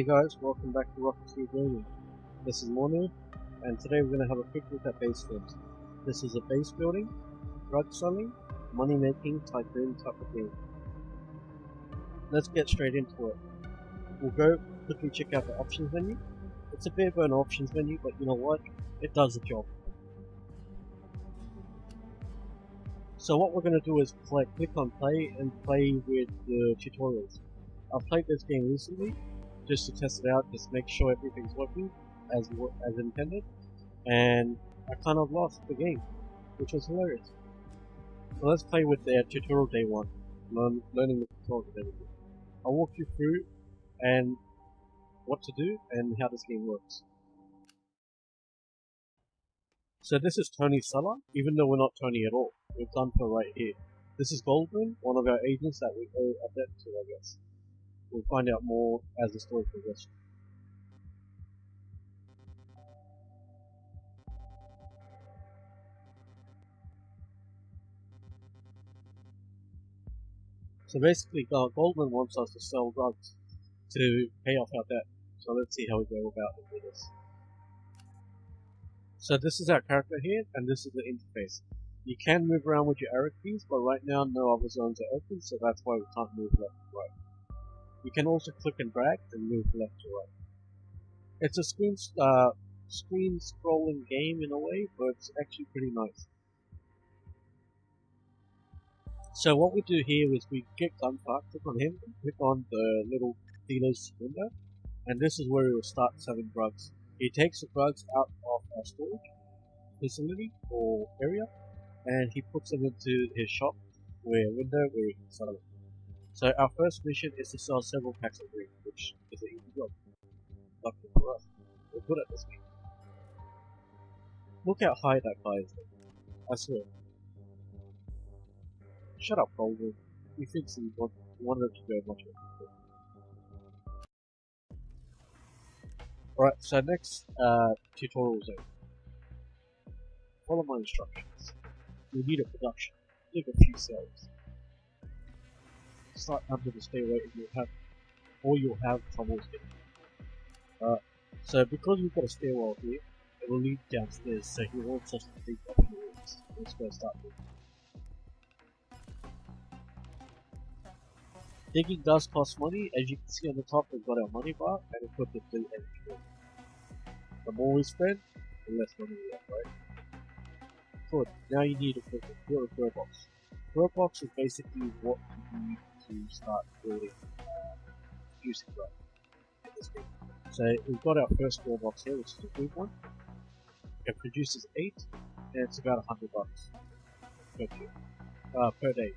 Hey guys, welcome back to Rocketeer Gaming. This is Monu, and today we're going to have a quick look at base builds. This is a base building, drug selling, money making, tycoon type of game. Let's get straight into it. We'll go quickly check out the options menu. It's a bit of an options menu, but you know what? It does the job. So what we're going to do is click on play and play with the tutorials. I've played this game recently just to test it out, just make sure everything's working as intended, and I kind of lost the game, which was hilarious. So let's play with their tutorial day 1, learning the controls and everything. I'll walk you through and what to do and how this game works. So this is Tony's cellar, even though we're not Tony at all. We're Gunther right here. This is Goldman, one of our agents that we owe a debt to, I guess. We'll find out more as the story progresses. So basically, Goldman wants us to sell drugs to pay off our debt. So let's see how we go about this. So this is our character here, and this is the interface. You can move around with your arrow keys, but right now no other zones are open, so that's why we can't move left to right. You can also click and drag and move left to right. It's a screen scrolling game in a way, but it's actually pretty nice. So what we do here is we get Gunfire, click on him, and click on the little dealer's window, and this is where we will start selling drugs. He takes the drugs out of our storage facility or area, and he puts them into his shop window where he can sell them. So our first mission is to sell several packs of green, which is an easy job. Lucky for us. We're good at this game. Look how high that guy is. I swear. Shut up, Goldman. He thinks he wanted to go much more. Alright, so next tutorial zone. Follow my instructions. You need a production. Dig a few cells. Start under the stairway and you'll have trouble getting. So because we've got a stairwell here, it will lead downstairs, so he wants us to dig up the walls. Let's go start digging. Digging does cost money. As you can see on the top, we've got our money bar and we've got the blue energy. The more we spend, the less money we have, right? Good. Now you need a grow box. Grow box is basically what you need to start building producing drugs in this game. So we've got our first grow box here, which is a green one. It produces 8, and it's about $100 per day.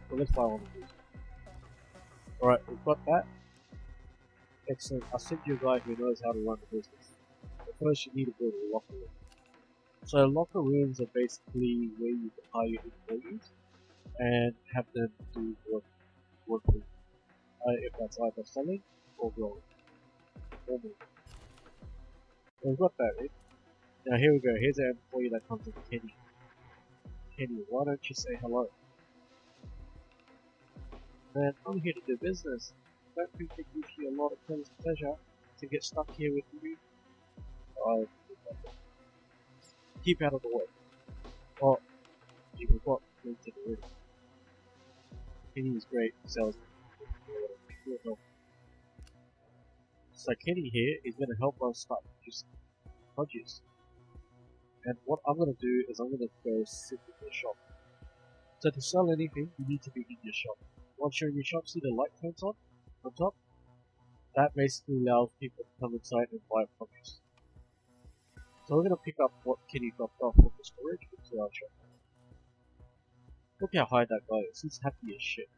So let's buy one of these. Alright, we've got that. Excellent. I'll send you a guy who knows how to run the business. But first you need to build a locker room. So locker rooms are basically where you can hire your employees and have them do work for you. If that's either selling or growing. Or moving. So we've got that, right? Now here we go. Here's our employee that comes in, Kenny. Kenny, why don't you say hello? Man, I'm here to do business. Don't think it gives you a lot of pleasure to get stuck here with me. Keep out of the way. Oh, you've got into the room. Kenny is great salesman. He'll help. So Kenny here is going to help us start producing produce. And what I'm going to do is I'm going to go sit in the shop. So to sell anything, you need to be in your shop. Once you're in your shop, see the light turns on top? That basically allows people to come inside and buy produce. So we're going to pick up what Kenny dropped off from the storage into our shop. Look how high that guy is, he's happy as shit.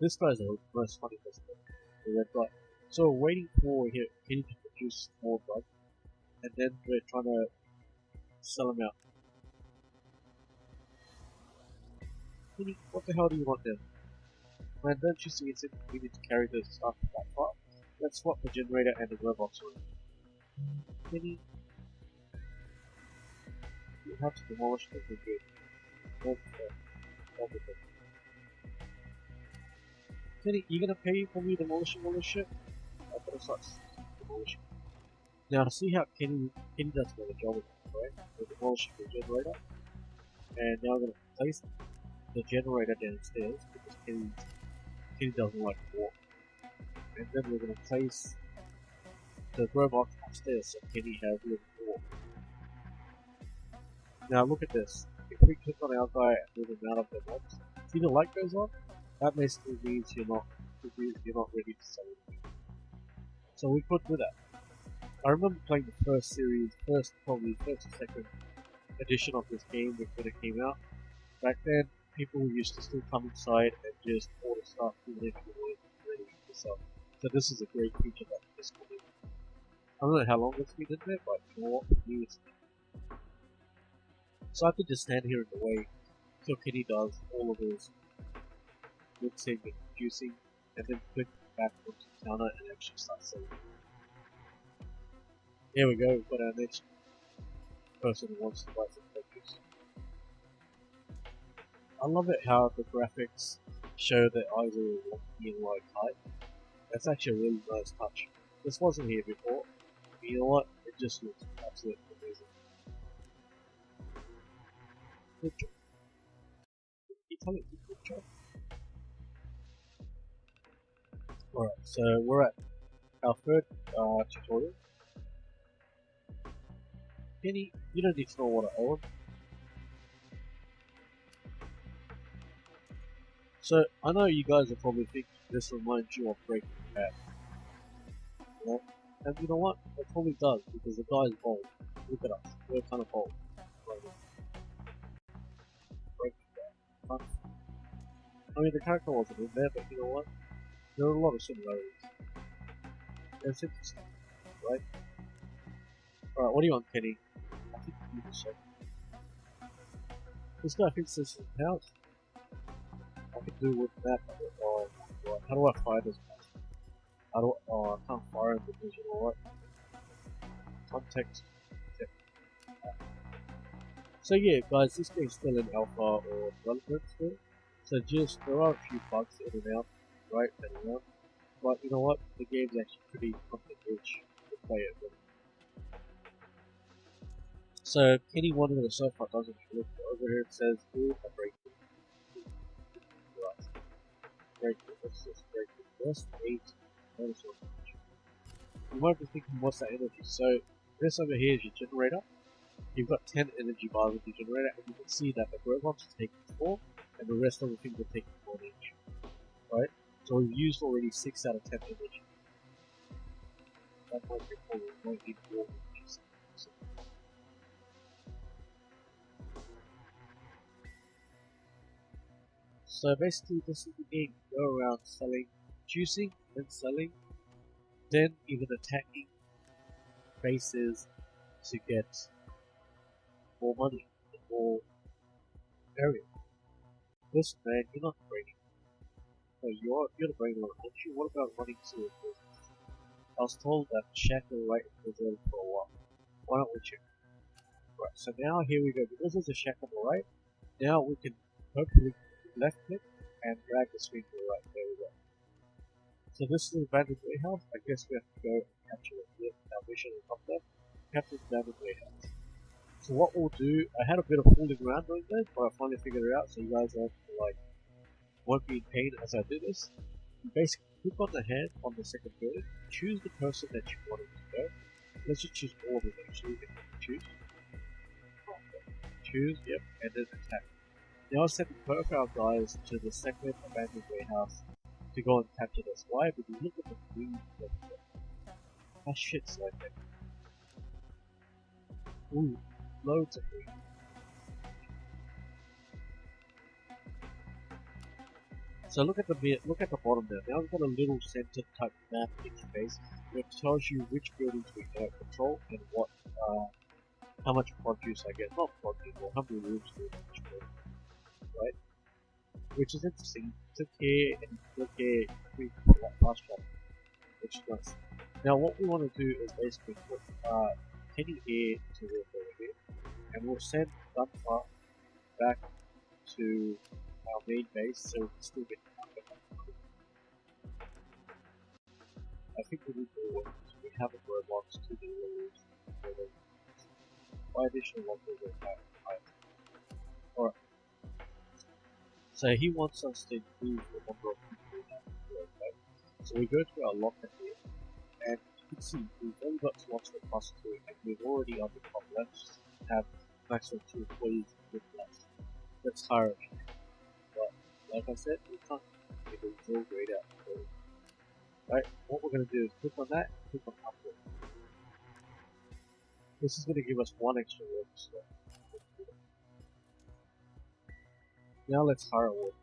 This guy's the most funny person, the red guy. So we're waiting for Kenny to produce more drugs, and then we're trying to sell them out. Kenny, what the hell do you want then? Man, don't you see it's inconvenient to carry the stuff that far? Let's swap the generator and the grow box around. Kenny, you have to demolish them for good. Kenny, you gonna pay for me demolishing all this shit? I better start demolishing. Now to see how Kenny does a better job with it, right? We're demolishing the generator, and now we're gonna place the generator downstairs because Kenny doesn't like to walk. And then we're gonna place the grow box upstairs so Kenny has room to walk. Now look at this. If we click on our guy and move him out of the box, see the light goes on? That basically means you're not ready to sell it. So we could do that. I remember playing the first or second edition of this game when it came out. Back then, people used to still come inside and just order stuff even if you weren't ready to sell. So this is a great feature that just come in. I don't know how long it's been in there, but you know what, for me it's been. So I could just stand here in the way till Kenny does all of his mixing and juicing, and then click back onto the counter and actually start selling. Here we go, we've got our next person who wants to buy some produce. I love it how the graphics show that eyes are walking in like height. That's actually a really nice touch. This wasn't here before. But you know what? It just looks absolutely amazing. Good job. You tell it, good job. Alright, so we're at our third tutorial. Kenny, you don't need to know what I own. So, I know you guys are probably thinking this reminds you of Breaking Bad. Yeah? And you know what? It probably does, because the guy is bold. Look at us, we're kind of bold. Breaking Bad. I mean, the character wasn't in there, but you know what? There are a lot of similarities. It's interesting, right? Alright, what do you want, Kenny? I think you need to check. This guy thinks this is his house. I can do with that. Oh, God. How do I fire this guy? I can't fire him because you know what? Context. Yeah. So yeah, guys, this game's still in alpha or development still. So there are a few bugs in and out, right, and around. But you know what? The game's actually pretty content rich to play it with. So Kenny wanted the sofa doesn't look over here. It says, "Ooh, a breakthrough." Right. Breakthrough. Let's just breakthrough. Just 8. Notice what. You might be thinking, what's that energy? So this over here is your generator. You've got 10 energy bars with your generator, and you can see that the robots are taking 4, and the rest of the things are taking 1 each. Right? So we've used already 6 out of 10 energy. That might be cool. We might need more energy. So basically, this is the game. You go around selling, juicing, then selling, then even attacking bases to get more money, more area. Listen, man, you're not brainy. No, you're the brain one, aren't you? What about running to a business? I was told that Shack will wait in Brazil for a while. Why don't we check? Right, so now here we go. Because there's a shack on the right, now we can hopefully left click and drag the screen to the right. There we go. So this is the abandoned warehouse. I guess we have to go and capture it here. Our mission is up there. Capture the abandoned warehouse. So what we'll do, I had a bit of fooling around doing this, but I finally figured it out so you guys won't be in pain as I do this. You basically click on the hand on the second building, choose the person that you want to go. Let's just choose all of them actually. Choose. Choose, yep, and then attack. Now send both our guys to the second abandoned warehouse to go and capture this. Why? Because look at the green that's there. That shit's like that. Ooh, loads of green. So look at the bottom there. Now we've got a little center type map interface which tells you which buildings we control and what how much produce I get. Not produce, or how many rooms we each building. Right? Which is interesting. Click here and click here for that fast travel, which is nice. Now what we want to do is basically put Kenny here to work over here, and we'll send Gunfire back to our main base so we can still get the I think we need more workers. We haven't robots to do release. Why additional workers are high? Alright. So he wants us to increase the number of people that we work, right? So we go to our locker here, and you can see we've only got slots for +2, and we've already on the top left have maximum 2 employees with less. Let's hire them. But like I said, we can't make a real grade out. So, right, what we're going to do is click on that, click on upload. This is going to give us 1 extra work slot. Now let's hire a worker.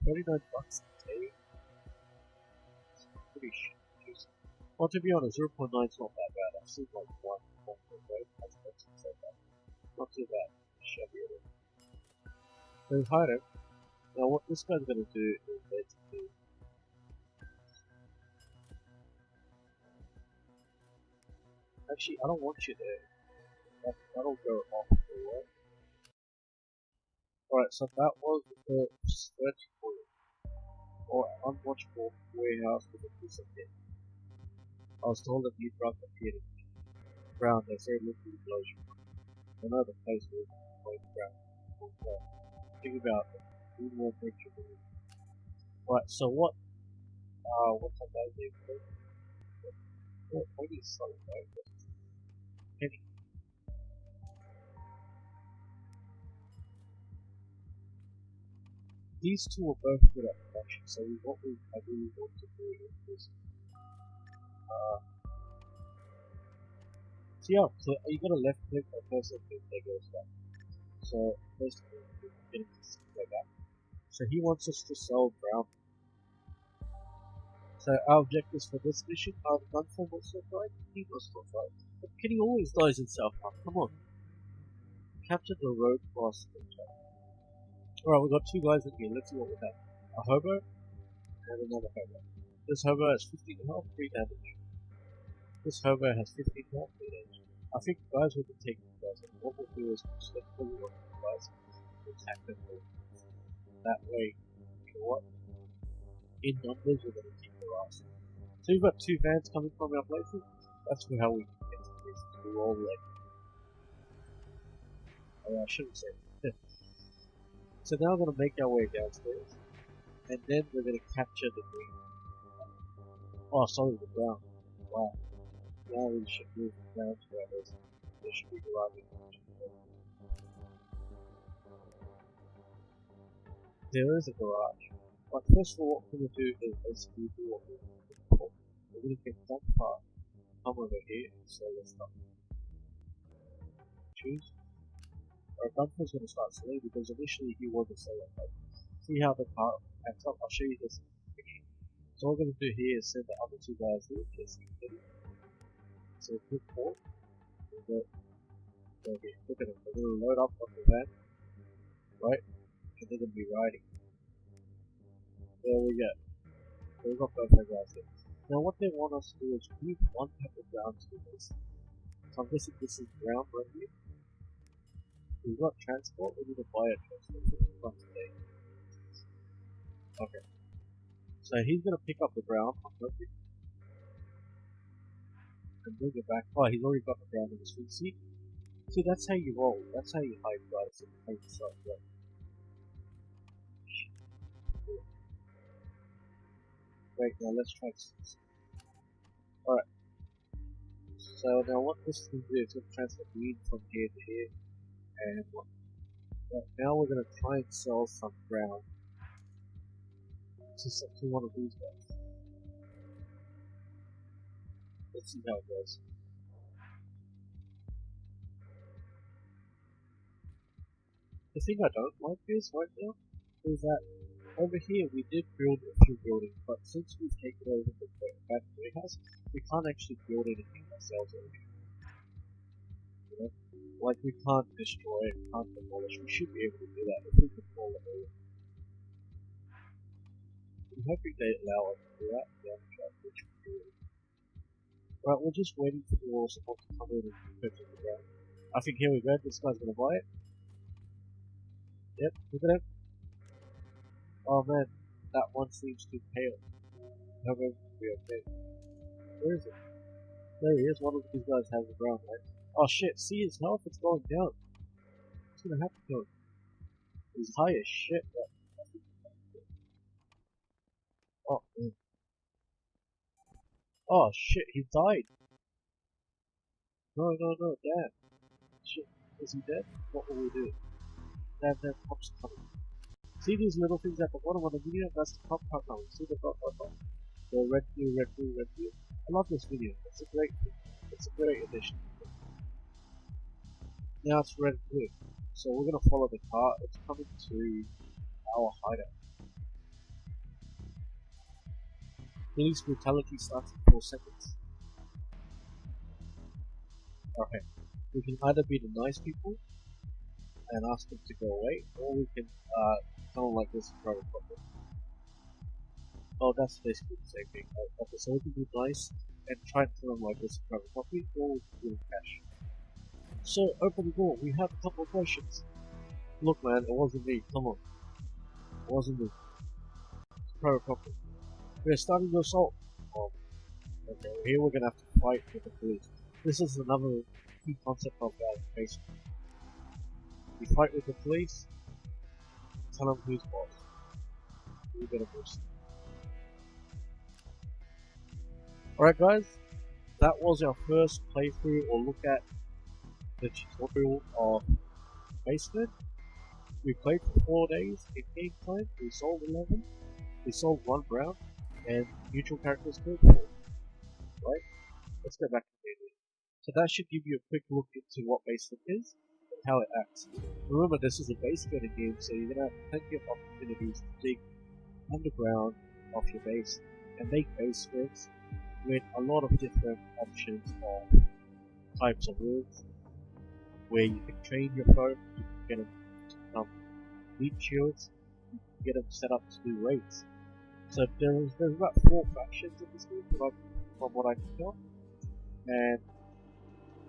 39 bucks a day. Pretty shit. Well, to be honest, 0.9 is not that bad. I've seen like 1, right? That's so bad. Not too bad. Shabby at it. So we hired him. Now what this guy's going to do is basically... Actually, I don't want you there. That'll go off for a while. Alright, so that was the 34 or unwatchable warehouse with a piece of hit. I was told that you'd Rocketeer Brown, they said look at the explosion. Another place was quite brown. Think about it. We more picture than it. Right, so what's that guy's name? What is Salty Spacemen? Penny. These two are both good at production, so what I really want to do is so yeah, so you got a left click or cursor click that goes back. So basically we're getting this like that. So he wants us to sell brown. So our objectives for this mission are the gunfire will still fight, he will still fight. But Kenny always dies in South Park, come on. Capture the road cross the track. Alright, we've got 2 guys in here, let's see what we have. A hobo and another hobo. This hobo has 15 health, 3 damage. This hobo has 15 health, 3 damage. I think guys we can take these guys and what we'll do is we'll select all of these guys and attack them all. That way, you know what? In numbers we're going to kick their ass. So we've got 2 vans coming from our places. That's how we can get to this. We're all like... Oh, I shouldn't say it. So now we're going to make our way downstairs. And then we're going to capture the green. Oh, sorry, the brown. Wow. Now we should move down to our list. There should be arriving. There is a garage. But first of all, what we're going to do is basically do what we're looking for. We're going to get that car, come over here and sell this stuff. Choose. Our gunfire's going to start selling because initially he wasn't selling. Like, see how the car acts up? I'll show you this. So what we're going to do here is send the other 2 guys here. So click 4. Look at them. They're going to load up on the van. Right? And they're going to be riding. There we go. So we've got both our guys here. Now what they want us to do is we need 1 type of ground to do this. So I'm guessing this is ground right here. We've got transport, we need to buy a transport today. Okay. So he's gonna pick up the ground on purpose and bring it back. Oh, he's already got the ground in his feet. See, that's how you roll. That's how you hide guys and hide yourself. Right? Wait, now let's try this. Alright. So now what this is going to do is going to transfer green from here to here. And what? Right, now we're going to try and sell some ground to one of these guys. Let's see how it goes. The thing I don't like is right now is that over here we did build a few buildings, but since we've taken over the back warehouse, we can't actually build anything ourselves over here. You know? Like we can't destroy it, can't demolish. We should be able to do that if we control it all. I'm hoping they allow us to do that. Yeah, which we do. Right, we're just waiting for the wall support to come in and purchase the ground. I think here we go, this guy's gonna buy it. Yep, look at him. Oh man, that one seems too pale. However, be okay. Where is it? There he is. One of these guys has the ground, right? Oh shit, see his health? It's going down. What's gonna happen to him? He's high as shit. Oh, man. Oh shit, he died. No, no, no, damn. Shit, is he dead? What will we do? Damn, cops coming. See these little things at the bottom of the video? That's the cop car coming. See the dot, dot, dot? The red, blue, red, blue, red, blue. I love this video. It's a great addition. Now it's red and blue. So we're gonna follow the car. It's coming to our hideout. Police brutality starts in 4 seconds. Okay. We can either be the nice people and ask them to go away, or we can tell them like this and try to stop them. Oh, that's basically the same thing. Okay, so we can be nice and try to tell them like this and try to copy, or we can give them cash. So, open the door. We have a couple of questions. Look, man, it wasn't me. Come on. It wasn't me. Private property. We're starting the assault. Oh, okay, here we're gonna have to fight with the police. This is another key concept of basement. We fight with the police, tell them who's boss. We get a boost. Alright guys, that was our first playthrough or look at the tutorial of Basement. We played for 4 days in game time, we sold 11, we sold 1 round, and neutral characters killed 4. Right? Let's go back to the menu. So that should give you a quick look into what Basement is and how it acts. Remember, this is a base building game, so you're going to have plenty of opportunities to dig underground of your base and make basements with a lot of different options of types of rooms where you can train your folk, you can get them to become leap shields, you can get them set up to do raids. So there's about 4 factions in this game from what I can tell, and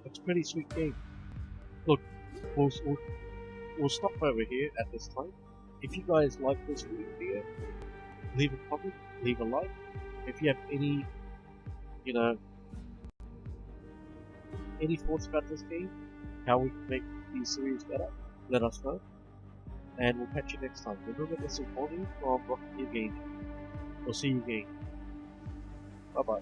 it's a pretty sweet game. Look, we'll stop over here at this time. If you guys like this video, leave a comment, leave a like. If you have any any thoughts about this game, how we can make these series better, let us know. And we'll catch you next time. Remember, this is Monu from Rocketeer Gaming. We'll see you again. Bye bye.